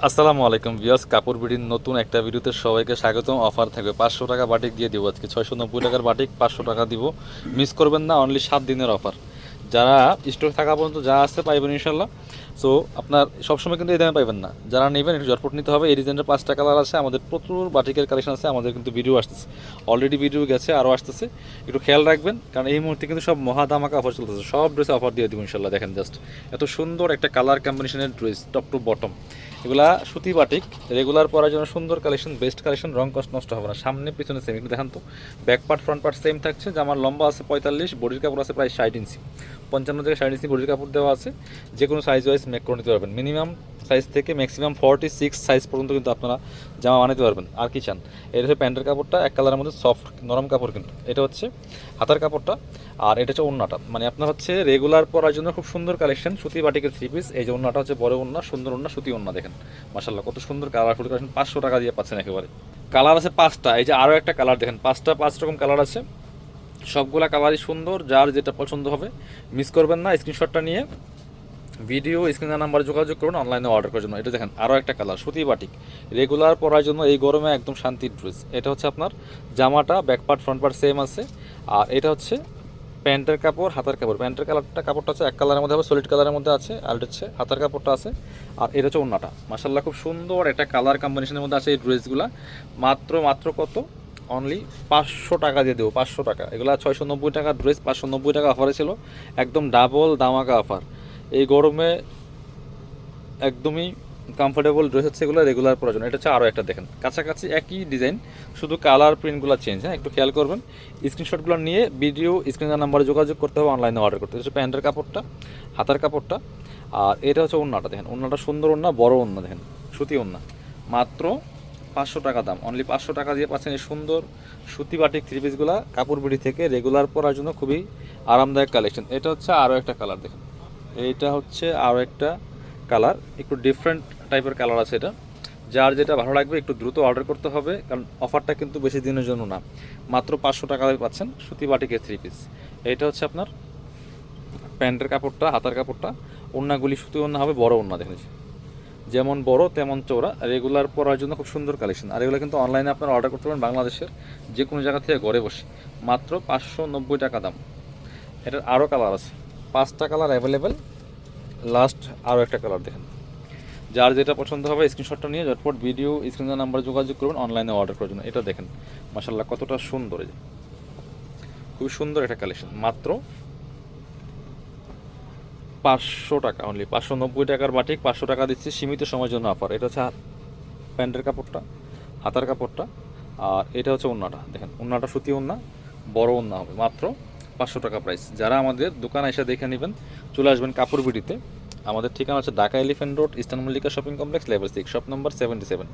আসসালামু আলাইকুম ভিউয়ার্স, কাপড় বিডির নতুন একটা ভিডিওতে সবাইকে স্বাগতম। অফার থাকবে 500 টাকা বাটিক দিয়ে দিব আজকে। 690 টাকার বাটিক 500 টাকা দিব, মিস করবেন না। অনলি 7 দিনের অফার। যারা স্টক থাকা পর্যন্ত যা আছে পাইবেন ইনশাল্লাহ। সো আপনার সবসময় কিন্তু এই দামে পাইবেন না, যারা নেবেন একটু জটপট নিতে হবে। এই ডিজাইনের 5টা কালার আছে, আমাদের প্রচুর বাটিকের কালেকশন আছে, আমাদের কিন্তু ভিডিও আসতেছে, অলরেডি ভিডিও গেছে, আরও আসতেছে। একটু খেয়াল রাখবেন, কারণ এই মুহূর্তে কিন্তু সব মহাদামাকা অফার চলতেছে। সব ড্রেসে অফার দিয়ে দিব ইনশাল্লাহ। দেখেন জাস্ট এত সুন্দর একটা কালার কম্বিনেশনের ড্রেস, টপ টু বটম। এগুলা সুতি বাটিক, রেগুলার পরার জন্য সুন্দর কালেকশন, বেস্ট কালেকশন, রং কষ্ট নষ্ট হবে না। সামনে পিছনে সেম, একটু দেখান তো। Back part front part same থাকছে। জামার লম্বা আছে 45, বডির কাপড় আছে প্রায় 60 ইঞ্চি, 55 থেকে 60 ইঞ্চি বডির কাপড় দেওয়া আছে। যে কোনো সাইজ ওয়াইজ মেক করে নিতে পারবেন। মিনিমাম সাইজ থেকে ম্যাক্সিমাম 46 সাইজ পর্যন্ত কিন্তু আপনারা জামা বানাতে পারবেন। আর কি চান? এটা হচ্ছে প্যান্টের কাপড়টা, এক কালারের মধ্যে সফট নরম কাপড় কিন্তু। এটা হচ্ছে হাতার কাপড়টা, আর এটা হচ্ছে ওড়নাটা। মানে আপনার হচ্ছে রেগুলার পরার জন্য খুব সুন্দর কালেকশন, সুতি বাটিকের 3 পিস। এই যে ওড়নাটা হচ্ছে বড় ওড়না, সুন্দর ওড়না, সুতি ওড়না। দেখেন মাশাআল্লাহ কত সুন্দর কালারফুল কালেকশন। 500 টাকা দিয়ে পাচ্ছেন একেবারে। কালার আছে 5টা। এই যে আরও একটা কালার দেখেন, 5 রকম কালার আছে। সবগুলা কালারই সুন্দর, যার যেটা পছন্দ হবে মিস করবেন না। স্ক্রিনশটটা নিয়ে ভিডিও স্ক্রিনের নাম্বারে যোগাযোগ করুন অনলাইনে অর্ডার করার জন্য। এটা দেখেন আরও একটা কালার, সুতি বাটিক, রেগুলার পরার জন্য এই গরমে একদম শান্তির ড্রেস। এটা হচ্ছে আপনার জামাটা, back part front part same আছে। আর এটা হচ্ছে প্যান্টের কাপড়, হাতার কাপড়। প্যান্টের কাপড়টা হচ্ছে এক কালারের মধ্যে হবে, সলিড কালারের মধ্যে আছে। আর এটা হচ্ছে হাতার কাপড়টা আছে। আর এটা হচ্ছে ওড়নাটা। মাশাআল্লাহ খুব সুন্দর একটা কালার কম্বিনেশনের মধ্যে আছে এই ড্রেসগুলো। মাত্র কত? অনলি 500 টাকা দিয়ে দেবো। 500 টাকা। এগুলো 690 টাকার ড্রেস, 590 টাকা অফারে ছিল। একদম ডাবল দামাকা অফার এই গরমে। একদমই কমফোর্টেবল ড্রেস হচ্ছে এগুলো রেগুলার পরার জন্য। এটা হচ্ছে আরও একটা দেখেন, কাছাকাছি একই ডিজাইন, শুধু কালার প্রিন্টগুলো চেঞ্জ। হ্যাঁ, একটু খেয়াল করবেন। স্ক্রিনশটগুলো নিয়ে ভিডিও স্ক্রিনের নাম্বারে যোগাযোগ করতে হবে, অনলাইনে অর্ডার করতে। এটা হচ্ছে প্যান্টের কাপড়টা, হাতার কাপড়টা। আর এটা হচ্ছে ওড়নাটা। দেখেন ওড়নাটা সুন্দর ওড়না, বড় ওড়না, দেখেন সুতি ওড়না। মাত্র 500 টাকা দাম। অনলি 500 টাকা দিয়ে পাচ্ছেন এই সুন্দর সুতি বাটিক 3 পিসগুলো কাপড় বিড়ি থেকে, রেগুলার পরার জন্য খুবই আরামদায়ক কালেকশন। এটা হচ্ছে আরও একটা কালার দেখেন, এইটা হচ্ছে আরও একটা কালার, একটু ডিফারেন্ট টাইপের কালার আছে। এটা যার যেটা ভালো লাগবে একটু দ্রুত অর্ডার করতে হবে, কারণ অফারটা কিন্তু বেশি দিনের জন্য না। মাত্র 500 টাকায় পাচ্ছেন সুতি বাটিকের 3 পিস। এটা হচ্ছে আপনার প্যান্টের কাপড়টা, হাতার কাপড়টা। ওড়নাগুলি সুতি ওড়না হবে, বড় ওড়না দেখেন, যেমন বড় তেমন চওড়া, রেগুলার পরার জন্য খুব সুন্দর কালেকশন। আর এগুলো কিন্তু অনলাইনে আপনারা অর্ডার করতে পারেন বাংলাদেশের যে কোনো জায়গা থেকে ঘরে বসে। মাত্র 590 টাকা দাম। এটার আরও কালার আছে, 5টা কালার অ্যাভেলেবেল। লাস্ট আরও একটা কালার দেখেন। যার যেটা পছন্দ হবে স্ক্রিনশটটা নিয়ে ঝটপট ভিডিও স্ক্রিনের নাম্বারে যোগাযোগ করবেন অনলাইনে অর্ডার করার জন্য। এটা দেখেন মাশাআল্লাহ কতটা সুন্দর, এই যে খুবই সুন্দর একটা কালেকশন। মাত্র 500 টাকা অনলি। 590 টাকার বাটিক 500 টাকা দিচ্ছি, সীমিত সময়ের জন্য অফার। এটা হচ্ছে প্যান্টের কাপড়টা, হাতার কাপড়টা। আর এটা হচ্ছে ওড়নাটা। দেখেন ওড়নাটা সুতি ওড়না, বড় ওড়না হবে। মাত্র 500 টাকা প্রাইস। যারা আমাদের দোকানে এসে দেখে নেবেন, চলে আসবেন কাপড় বিডিতে। আমাদের ঠিকানা হচ্ছে Dhaka elephant road, eastern Mallika shopping complex, level 6, shop number 77।